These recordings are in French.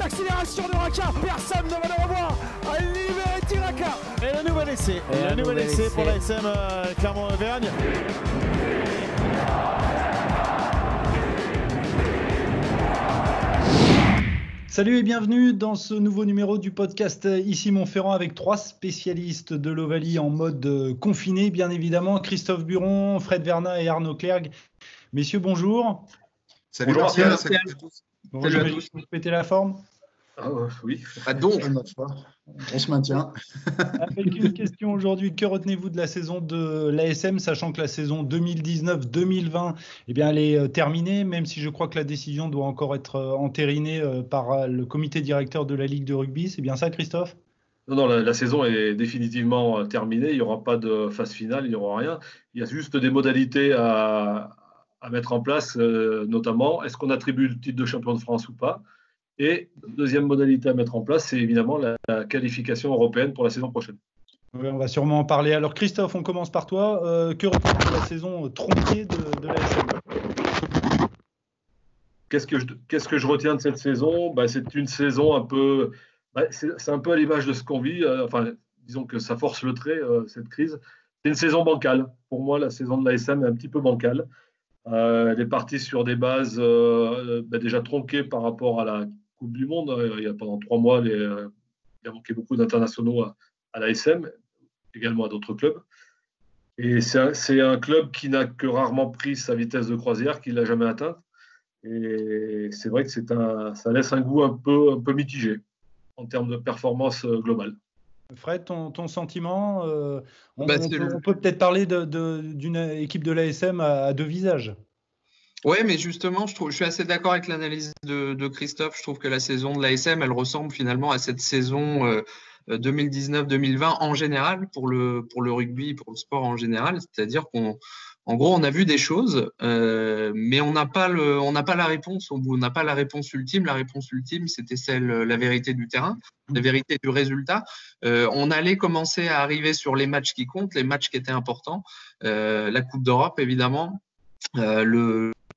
l'accélération de Raka, personne ne va le revoir. Libéré Tiraka. Et le nouvel essai. Et le nouvel essai pour l'ASM Clermont-Auvergne. Salut et bienvenue dans ce nouveau numéro du podcast Ici Montferrand avec 3 spécialistes de l'Ovalie en mode confiné, bien évidemment. Christophe Buron, Fred Vernat et Arnaud Clergue. Messieurs, bonjour. Salut Martial, salut à tous. Bonjour, salut à tous. Vous pétez la forme? Oui, donc on se maintient. Avec une question aujourd'hui, que retenez-vous de la saison de l'ASM, sachant que la saison 2019-2020, eh bien, elle est terminée, même si je crois que la décision doit encore être entérinée par le comité directeur de la Ligue de rugby. C'est bien ça, Christophe? Non, la saison est définitivement terminée. Il n'y aura pas de phase finale, il n'y aura rien. Il y a juste des modalités à mettre en place, notamment, est-ce qu'on attribue le titre de champion de France ou pas? Et deuxième modalité à mettre en place, c'est évidemment la qualification européenne pour la saison prochaine. Oui, on va sûrement en parler. Alors Christophe, on commence par toi. Que retiens-tu de la saison tronquée de l'ASM? Qu'est-ce que je retiens de cette saison? C'est une saison un peu... c'est un peu à l'image de ce qu'on vit. Disons que ça force le trait, cette crise. C'est une saison bancale. Pour moi, la saison de l'ASM est un petit peu bancale. Elle est partie sur des bases déjà tronquées par rapport à la Coupe du Monde. Pendant 3 mois, il a manqué beaucoup d'internationaux à l'ASM, également à d'autres clubs. Et c'est un club qui n'a que rarement pris sa vitesse de croisière, qui ne l'a jamais atteinte. Et c'est vrai que ça laisse un goût un peu mitigé en termes de performance globale. Fred, ton sentiment on peut peut-être parler d'une équipe de l'ASM à 2 visages. Oui, mais justement, je suis assez d'accord avec l'analyse de Christophe. Je trouve que la saison de l'ASM, elle ressemble finalement à cette saison 2019-2020 en général pour le rugby, pour le sport en général. C'est-à-dire qu'en gros, on a vu des choses, mais on n'a pas la réponse au bout. On n'a pas la réponse ultime. La réponse ultime, c'était la vérité du terrain, la vérité du résultat. On allait commencer à arriver sur les matchs qui comptent, les matchs qui étaient importants. La Coupe d'Europe, évidemment.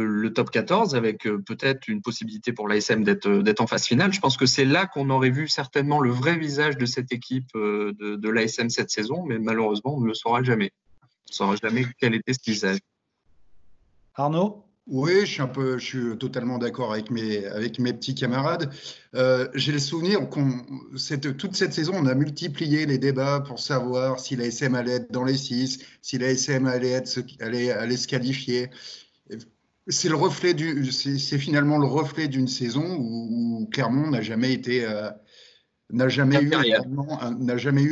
Le top 14 avec peut-être une possibilité pour l'ASM d'être en phase finale. Je pense que c'est là qu'on aurait vu certainement le vrai visage de cette équipe de l'ASM cette saison, mais malheureusement, on ne le saura jamais. On ne saura jamais quel était ce visage. Arnaud ? Oui, je suis totalement d'accord avec mes petits camarades. J'ai le souvenir toute cette saison, on a multiplié les débats pour savoir si l'ASM allait être dans les 6, si l'ASM allait se qualifier. C'est finalement le reflet d'une saison où Clermont n'a jamais eu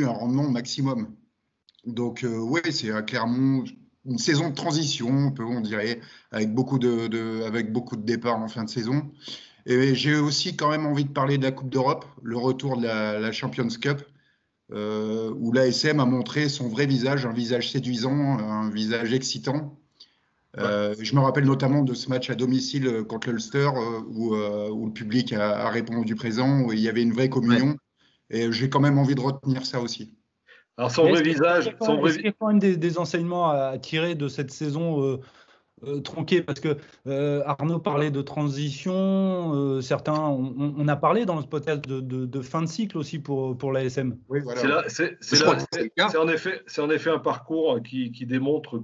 un rendement maximum. Donc oui, c'est à Clermont une saison de transition, on dirait, avec beaucoup de départs en fin de saison. Et j'ai aussi quand même envie de parler de la Coupe d'Europe, le retour de la Champions Cup, où l'ASM a montré son vrai visage, un visage séduisant, un visage excitant. Je me rappelle notamment de ce match à domicile contre l'Ulster où le public a répondu présent, où il y avait une vraie communion. Ouais. Et j'ai quand même envie de retenir ça aussi. Alors son vrai visage... Est-ce qu'il y a quand même des enseignements à tirer de cette saison tronquée? Parce que Arnaud parlait de transition, certains... On a parlé dans le podcast de fin de cycle aussi pour l'ASM. Oui, voilà. C'est en effet un parcours qui démontre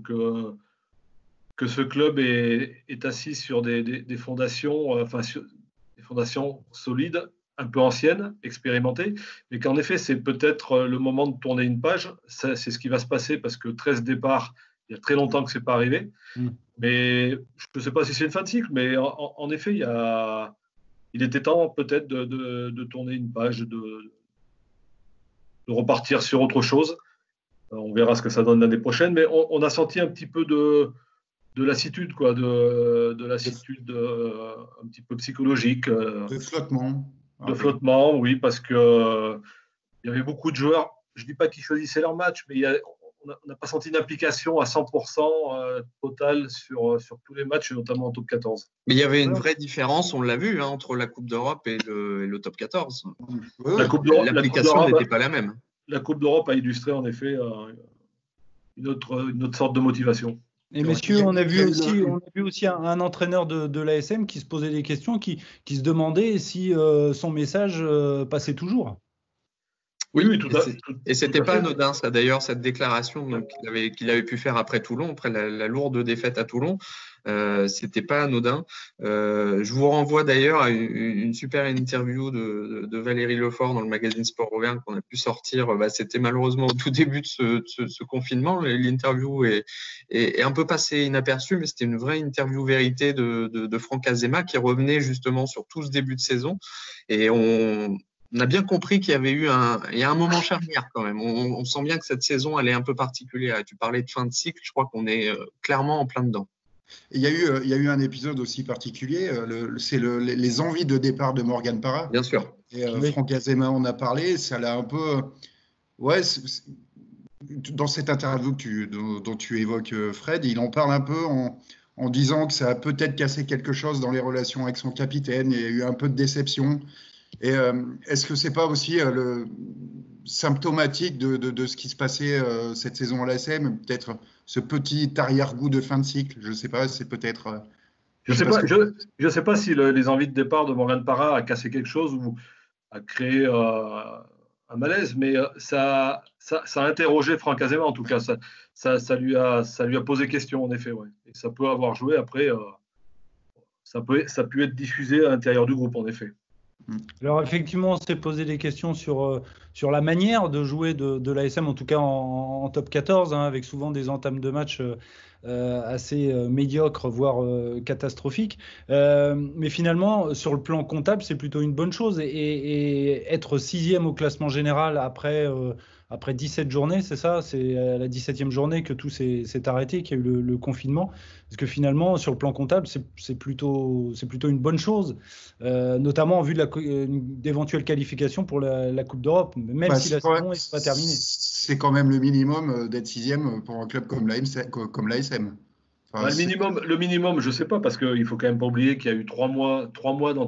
que ce club est assis sur des fondations, des fondations solides, un peu anciennes, expérimentées, mais qu'en effet, c'est peut-être le moment de tourner une page. C'est ce qui va se passer parce que 13 départs, il y a très longtemps que ce n'est pas arrivé. Mais je ne sais pas si c'est une fin de cycle, mais en effet, il était temps peut-être de tourner une page, de repartir sur autre chose. On verra ce que ça donne l'année prochaine, mais on a senti un petit peu de lassitude, quoi, de lassitude un petit peu psychologique. De flottement. De flottement, oui, parce que il y avait beaucoup de joueurs, je ne dis pas qu'ils choisissaient leur match, mais on n'a pas senti une implication à 100% totale sur tous les matchs, notamment en top 14. Mais il y avait une vraie différence, on l'a vu, entre la Coupe d'Europe et le top 14. L'application n'était pas la même. La Coupe d'Europe a illustré en effet une autre sorte de motivation. Et messieurs, on a vu aussi un entraîneur de l'ASM qui se posait des questions, qui se demandait si son message passait toujours. Oui, tout à fait. Et c'était pas anodin, ça d'ailleurs, cette déclaration qu'il avait pu faire après Toulon, après la lourde défaite à Toulon. C'était pas anodin. Je vous renvoie d'ailleurs à une super interview de Valérie Lefort dans le magazine Sport Auvergne qu'on a pu sortir. C'était malheureusement au tout début de ce confinement. L'interview est un peu passée inaperçue, mais c'était une vraie interview vérité de Franck Azema qui revenait justement sur tout ce début de saison. Et on a bien compris qu'il y avait eu il y a un moment charnière quand même. On sent bien que cette saison, elle est un peu particulière. Tu parlais de fin de cycle, je crois qu'on est clairement en plein dedans. Il y a eu un épisode aussi particulier, c'est les envies de départ de Morgan Parra. Bien sûr. Et Franck Azema en a parlé, ça l'a un peu... Ouais, dans cette interview dont tu évoques, Fred, il en parle un peu en disant que ça a peut-être cassé quelque chose dans les relations avec son capitaine, il y a eu un peu de déception. Et est-ce que c'est pas aussi symptomatique de ce qui se passait cette saison à l'ASM, peut-être ce petit arrière-goût de fin de cycle? Je ne sais pas, c'est peut-être... Je ne sais pas si les envies de départ de Morgan Parra a cassé quelque chose ou a créé un malaise, mais ça a interrogé Franck Azema en tout cas. Ça lui a posé question en effet. Ouais. Et ça peut avoir joué après. Ça a pu être diffusé à l'intérieur du groupe en effet. Alors effectivement, on s'est posé des questions sur la manière de jouer de l'ASM, en tout cas en top 14, avec souvent des entames de match assez médiocres, voire catastrophiques. Mais finalement, sur le plan comptable, c'est plutôt une bonne chose. Et être 6e au classement général après 17 journées, c'est ça? C'est à la 17e journée que tout s'est arrêté, qu'il y a eu le confinement. Parce que finalement, sur le plan comptable, c'est plutôt une bonne chose, notamment en vue d'éventuelles qualifications pour la Coupe d'Europe, même si la saison n'est pas terminée. C'est quand même le minimum d'être 6e pour un club comme l'ASM. Enfin, le minimum, je ne sais pas, parce qu'il ne faut quand même pas oublier qu'il y a eu 3 mois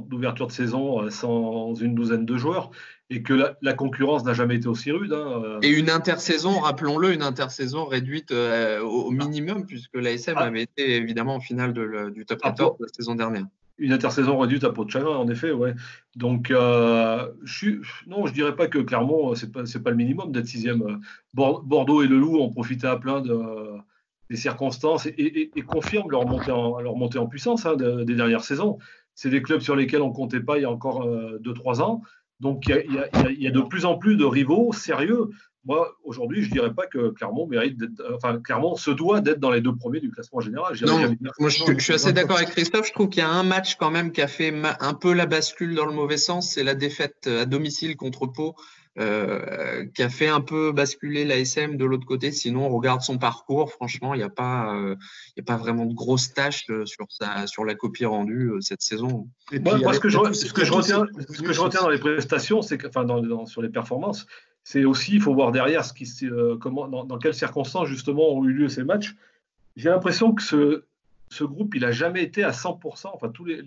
d'ouverture de saison sans une douzaine de joueurs et que la concurrence n'a jamais été aussi rude. Et une intersaison, rappelons-le, une intersaison réduite au minimum, puisque l'ASM avait été évidemment en finale du top 14 de la saison dernière. Une intersaison réduite à peau de chagrin, en effet, ouais. Donc, non, je dirais pas que Clermont, c'est pas le minimum d'être 6e. Bordeaux et le Loup ont profité à plein des circonstances et confirment leur montée en puissance des dernières saisons. C'est des clubs sur lesquels on ne comptait pas il y a encore 2-3 ans. Donc, il y a de plus en plus de rivaux sérieux. Moi, aujourd'hui, je ne dirais pas que Clermont Clermont se doit d'être dans les 2 premiers du classement général. Moi, je suis assez d'accord avec Christophe. Je trouve qu'il y a un match quand même qui a fait un peu la bascule dans le mauvais sens. C'est la défaite à domicile contre Pau. Qui a fait un peu basculer l'ASM de l'autre côté. Sinon, on regarde son parcours. Franchement, il n'y a pas vraiment de grosses tâches sur la copie rendue cette saison. Moi, ce que je retiens dans les prestations, c'est que, sur les performances, c'est aussi, il faut voir derrière dans quelles circonstances justement ont eu lieu ces matchs. J'ai l'impression que ce groupe, il n'a jamais été à 100%, enfin tous les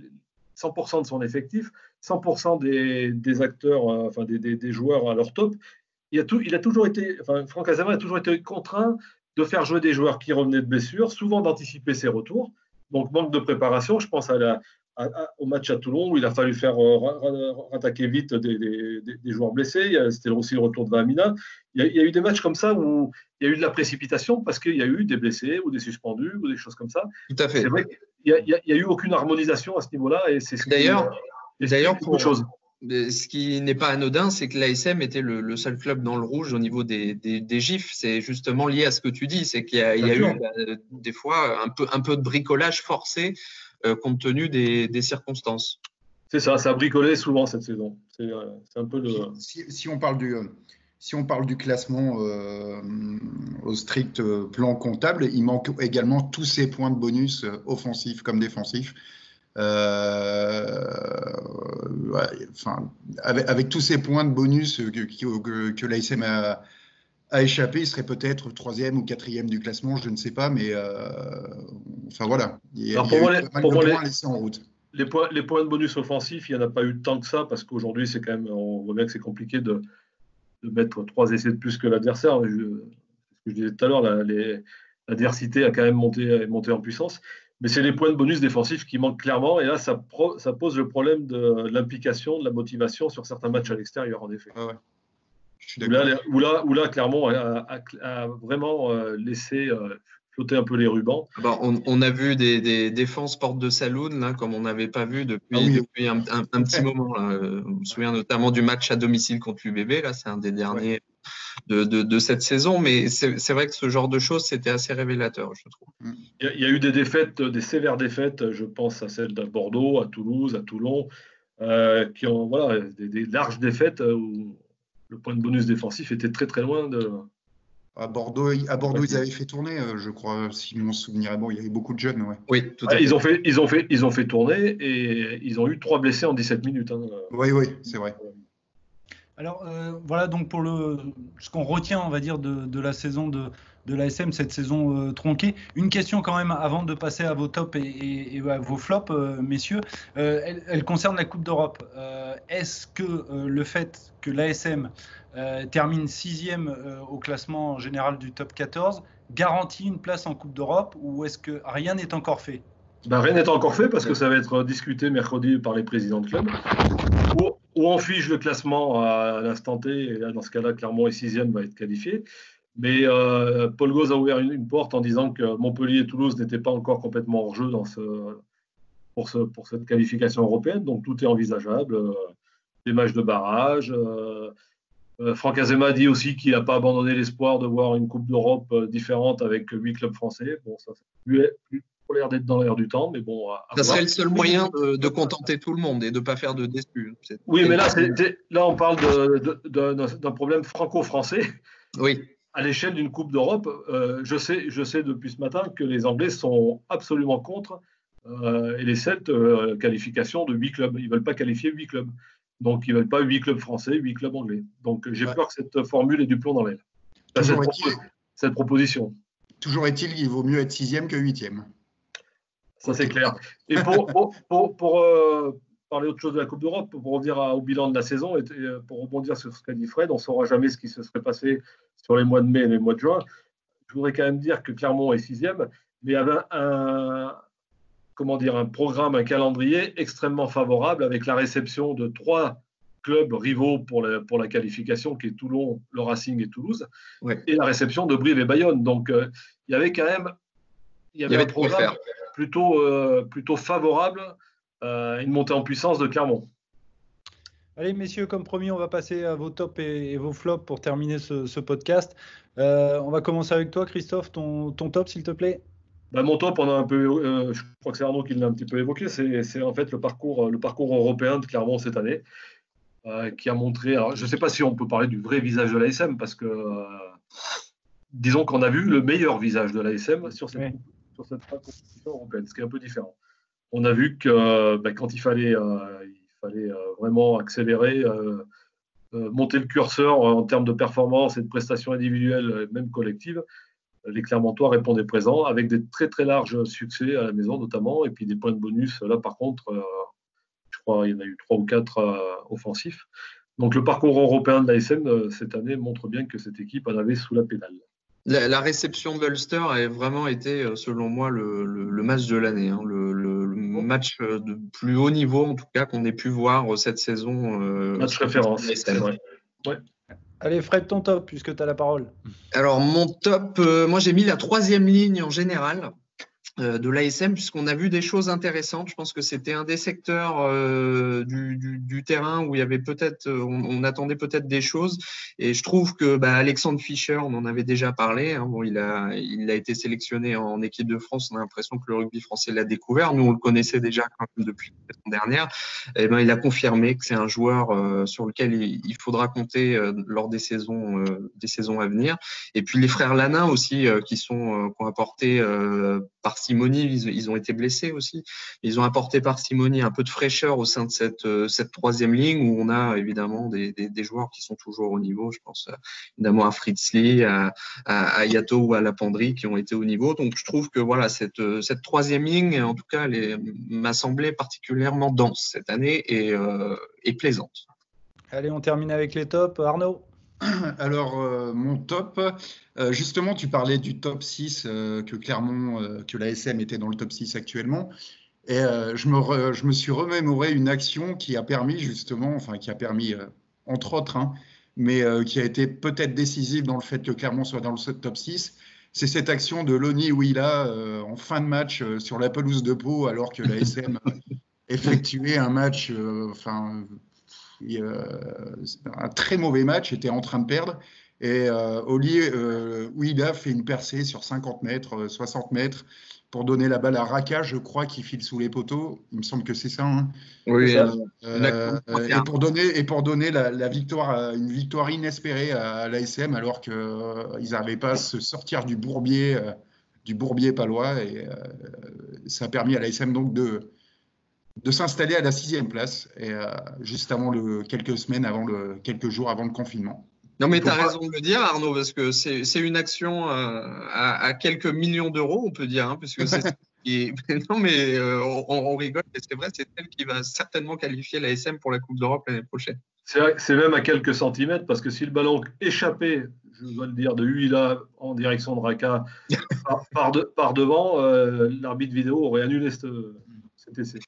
100% de son effectif, 100% des acteurs, des joueurs à leur top. Franck Azema a toujours été contraint de faire jouer des joueurs qui revenaient de blessures, souvent d'anticiper ses retours. Donc, manque de préparation. Je pense au match à Toulon où il a fallu faire rattaquer vite des joueurs blessés. C'était aussi le retour de Vamina. Il y a eu des matchs comme ça où il y a eu de la précipitation parce qu'il y a eu des blessés ou des suspendus ou des choses comme ça. Tout à fait. C'est vrai qu'il n'y a eu aucune harmonisation à ce niveau-là. Et c'est D'ailleurs, pour chose. Ce qui n'est pas anodin, c'est que l'ASM était le seul club dans le rouge au niveau des gifs. C'est justement lié à ce que tu dis, c'est qu'il y a eu des fois un peu de bricolage forcé compte tenu des circonstances. C'est ça a bricolé souvent cette saison. C'est un peu si on parle du classement au strict plan comptable, il manque également tous ces points de bonus offensifs comme défensifs. Avec tous ces points de bonus que l'ASM a échappé, il serait peut-être 3e ou 4e du classement, je ne sais pas, mais voilà. Il y a eu pas mal de points laissés en route. Les points de bonus offensifs, il n'y en a pas eu tant que ça, parce qu'aujourd'hui, c'est quand même, on voit bien que c'est compliqué de mettre 3 essais de plus que l'adversaire. Ce que je disais tout à l'heure, l'adversité a quand même monté en puissance. Mais c'est les points de bonus défensifs qui manquent clairement. Et là, ça pose le problème de l'implication, de la motivation sur certains matchs à l'extérieur, en effet. Ouais. Je suis d'accord. Où là, Clermont a vraiment laissé flotter un peu les rubans. On a vu des défenses porte de saloon, là, comme on n'avait pas vu depuis un petit moment. Là. On me souvient notamment du match à domicile contre l'UBB. Là, c'est un des derniers de cette saison. Mais c'est vrai que ce genre de choses, c'était assez révélateur, je trouve. Il y a eu des défaites, des sévères défaites. Je pense à celles de Bordeaux, à Toulouse, à Toulon, qui ont des larges défaites où le point de bonus défensif était très très loin de... À Bordeaux, ils avaient fait tourner, je crois, si mon souvenir est bon, il y avait beaucoup de jeunes. Ouais. Oui, tout à fait. Ils ont fait tourner et ils ont eu 3 blessés en 17 minutes. Hein. Oui, c'est vrai. Alors voilà donc pour ce qu'on retient, on va dire, de la saison de l'ASM, cette saison tronquée. Une question quand même avant de passer à vos tops et à vos flops, messieurs. Elle concerne la Coupe d'Europe. Est-ce que le fait que l'ASM termine 6e au classement général du top 14 garantit une place en Coupe d'Europe ou est-ce que rien n'est encore fait ? Rien n'est encore fait parce que ça va être discuté mercredi par les présidents de club. Où on fige le classement à l'instant T, et là, dans ce cas-là, Clermont est 6e, va être qualifié. Mais Paul Gauze a ouvert une porte en disant que Montpellier et Toulouse n'étaient pas encore complètement hors jeu pour cette qualification européenne. Donc tout est envisageable. Des matchs de barrage. Franck Azema dit aussi qu'il n'a pas abandonné l'espoir de voir une Coupe d'Europe différente avec 8 clubs français. Bon, ça lui pour l'air d'être dans l'air du temps, mais bon. Ça serait le seul moyen de contenter tout le monde et de ne pas faire de déçus. Oui, mais là on parle d'un problème franco-français. Oui. À l'échelle d'une Coupe d'Europe, je sais depuis ce matin que les Anglais sont absolument contre et les 7 qualifications de 8 clubs. Ils ne veulent pas qualifier 8 clubs. Donc, ils ne veulent pas 8 clubs français, 8 clubs anglais. Donc, j'ai peur que cette formule ait du plomb dans l'aile. Cette proposition. Toujours est-il qu'il vaut mieux être 6e que 8e. Ça, c'est clair. Et pour parler autre chose de la Coupe d'Europe, pour revenir au bilan de la saison et pour rebondir sur ce qu'a dit Fred, on ne saura jamais ce qui se serait passé sur les mois de mai et les mois de juin. Je voudrais quand même dire que Clermont est 6e, mais il y avait un programme, un calendrier extrêmement favorable avec la réception de 3 clubs rivaux pour la qualification, qui est Toulon, le Racing et Toulouse, et la réception de Brive et Bayonne. Donc, il y avait quand même un programme plutôt favorable à une montée en puissance de Clermont. Allez, messieurs, comme promis, on va passer à vos tops et vos flops pour terminer ce podcast. On va commencer avec toi, Christophe, ton top, s'il te plaît. Mon top, on a un peu, je crois que c'est Arnaud qui l'a un petit peu évoqué, c'est en fait le parcours européen de Clermont cette année, qui a montré, alors je ne sais pas si on peut parler du vrai visage de l'ASM, parce que disons qu'on a vu le meilleur visage de l'ASM sur cette compétition européenne, ce qui est un peu différent. On a vu que quand il fallait vraiment accélérer, monter le curseur en termes de performance et de prestations individuelles, même collectives, les Clermontois répondaient présents avec des très très larges succès à la maison notamment, et puis des points de bonus. Là par contre, je crois qu'il y en a eu 3 ou 4 offensifs. Donc le parcours européen de l'ASM cette année montre bien que cette équipe en avait sous la pédale. La réception d'Ulster a vraiment été, selon moi, le match de l'année. Hein. Le match de plus haut niveau, en tout cas, qu'on ait pu voir cette saison. Match référence, c'est vrai. Ouais. Allez, Fred, ton top, puisque tu as la parole. Alors, mon top, moi, j'ai mis la 3e ligne en général de l'ASM, puisqu'on a vu des choses intéressantes. Je pense que c'était un des secteurs du terrain où il y avait peut-être, on attendait peut-être des choses. Et je trouve que Alexandre Fischer, on en avait déjà parlé. Hein, bon, il a été sélectionné en équipe de France. On a l'impression que le rugby français l'a découvert. Nous, on le connaissait déjà quand même depuis la saison dernière. Et il a confirmé que c'est un joueur sur lequel il faudra compter lors des saisons à venir. Et puis les frères Lanin aussi, qui ont apporté parcimonie, ils ont été blessés aussi. Ils ont apporté parcimonie, un peu de fraîcheur au sein de cette 3e ligne où on a évidemment des joueurs qui sont toujours au niveau. Je pense évidemment à Fritz Lee, à Yato ou à Lapandry qui ont été au niveau. Donc je trouve que voilà, cette 3e ligne, en tout cas, m'a semblé particulièrement dense cette année et plaisante. Allez, on termine avec les tops. Arnaud ? Alors, mon top, justement, tu parlais du top 6, que Clermont, que l'ASM était dans le top 6 actuellement. Et je me suis remémoré une action qui a permis, justement, enfin, qui a permis, entre autres, hein, mais qui a été peut-être décisive dans le fait que Clermont soit dans le top 6. C'est cette action de Loni Ouila en fin de match sur la pelouse de Pau, alors que l'ASM effectuait un match, un très mauvais match, était en train de perdre. Et Ouida fait une percée sur 50 mètres, 60 mètres, pour donner la balle à Raka, je crois, qui file sous les poteaux. Il me semble que c'est ça. Hein. Oui, Et pour donner la victoire, une victoire inespérée à l'ASM, alors qu'ils n'arrivaient pas à se sortir du bourbier palois. Et ça a permis à l'ASM donc de s'installer à la 6e place, et juste avant quelques jours avant le confinement. Non, mais tu as raison de le dire, Arnaud, parce que c'est une action à quelques millions d'euros, on peut dire, hein, puisque c'est non, mais on rigole, mais c'est vrai, c'est elle qui va certainement qualifier l'ASM pour la Coupe d'Europe l'année prochaine. C'est même à quelques centimètres, parce que si le ballon échappait, je dois le dire, de Huila en direction de Raka par devant, l'arbitre vidéo aurait annulé cet essai.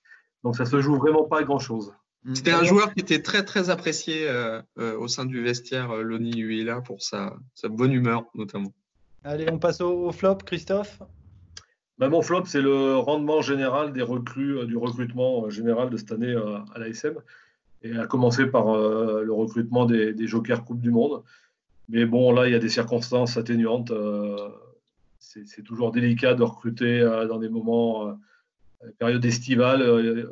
Donc ça ne se joue vraiment pas à grand-chose. C'était un joueur qui était très très apprécié au sein du vestiaire, Loni Huila, pour sa bonne humeur notamment. Allez, on passe au flop, Christophe. Mon flop, c'est le rendement général des recrues, du recrutement général de cette année à l'ASM, et à commencer par le recrutement des jokers Coupe du Monde. Mais bon, là, il y a des circonstances atténuantes. C'est toujours délicat de recruter dans des moments... période estivale,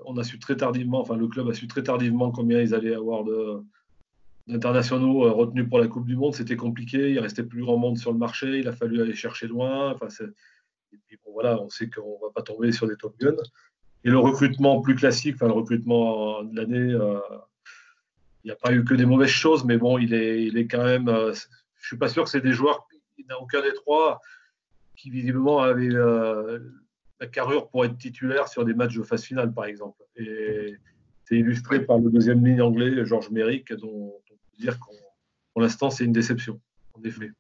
on a su très tardivement, enfin le club a su très tardivement combien ils allaient avoir d'internationaux retenus pour la Coupe du Monde. C'était compliqué, il restait plus grand monde sur le marché, il a fallu aller chercher loin. Et puis bon, voilà, on sait qu'on ne va pas tomber sur des Top Guns. Et le recrutement plus classique, le recrutement de l'année, il n'y a pas eu que des mauvaises choses, mais bon, il est quand même. Je ne suis pas sûr que c'est des joueurs, il n'y en a aucun des trois qui visiblement avaient la carrure pour être titulaire sur des matchs de phase finale, par exemple. Et c'est illustré par le deuxième ligne anglais, Georges Merrick, dont on peut dire qu'en pour l'instant, c'est une déception, en effet.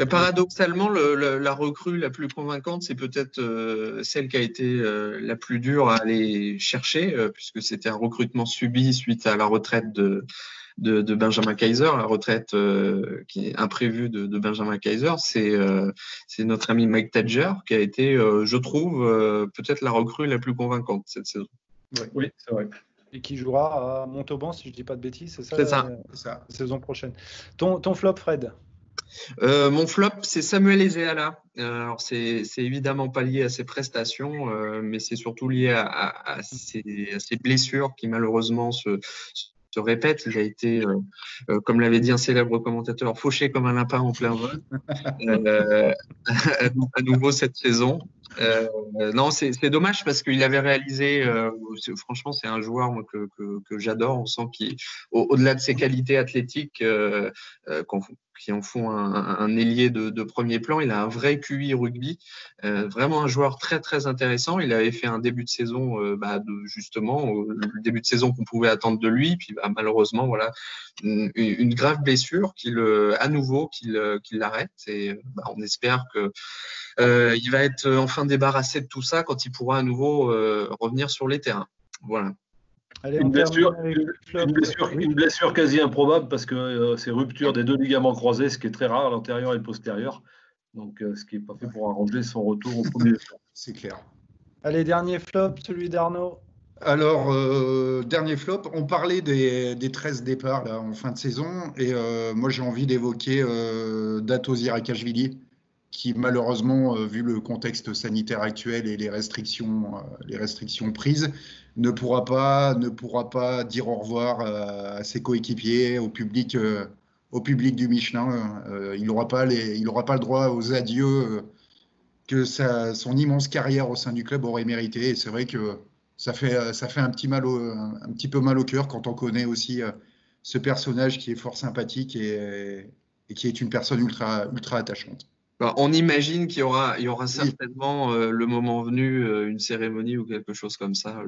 Paradoxalement, la recrue la plus convaincante, c'est peut-être celle qui a été la plus dure à aller chercher, puisque c'était un recrutement subi suite à la retraite de Benjamin Kaiser, la retraite qui est imprévue de Benjamin Kaiser. C'est notre ami Mike Tadger qui a été, je trouve, peut-être la recrue la plus convaincante cette saison. Oui, c'est vrai. Et qui jouera à Montauban, si je ne dis pas de bêtises, c'est ça, la saison prochaine. Ton flop, Fred? Mon flop, c'est Samuel Ezeala. Alors c'est évidemment pas lié à ses prestations, mais c'est surtout lié à ses blessures qui malheureusement se répètent. Il a été, comme l'avait dit un célèbre commentateur, fauché comme un lapin en plein vol à nouveau cette saison. Non, c'est dommage parce qu'il avait réalisé, franchement, c'est un joueur moi, que j'adore. On sent qu'au-delà de ses qualités athlétiques, qui en font un ailier de premier plan, il a un vrai QI rugby, vraiment un joueur très très intéressant. Il avait fait un début de saison, justement, le début de saison qu'on pouvait attendre de lui, puis malheureusement, voilà, une grave blessure à nouveau qu'il l'arrête. Et on espère que il va être enfin débarrassé de tout ça quand il pourra à nouveau revenir sur les terrains. Voilà. Allez, une blessure quasi improbable parce que c'est rupture des 2 ligaments croisés, ce qui est très rare, l'antérieur et le postérieur. Donc, ce qui n'est pas fait pour arranger son retour au premier tour. C'est clair. Allez, dernier flop, celui d'Arnaud. Alors, dernier flop, on parlait des 13 départs là, en fin de saison, et moi j'ai envie d'évoquer Dato Zirakashvili, qui malheureusement, vu le contexte sanitaire actuel et les restrictions prises, ne pourra pas dire au revoir à ses coéquipiers, au public du Michelin. Il n'aura pas le droit aux adieux que son immense carrière au sein du club aurait mérité. Et c'est vrai que ça fait un petit peu mal au cœur quand on connaît aussi ce personnage qui est fort sympathique et qui est une personne ultra attachante. On imagine qu'il y aura certainement le moment venu une cérémonie ou quelque chose comme ça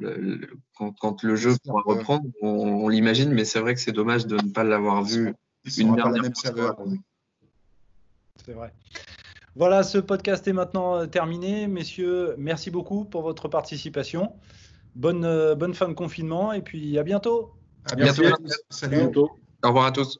quand le jeu pourra reprendre. On l'imagine, mais c'est vrai que c'est dommage de ne pas l'avoir vu Ça n'aura pas la même saveur. C'est vrai. Voilà, ce podcast est maintenant terminé. Messieurs, merci beaucoup pour votre participation. Bonne fin de confinement et puis à bientôt. À bientôt. Salut. Au revoir à tous.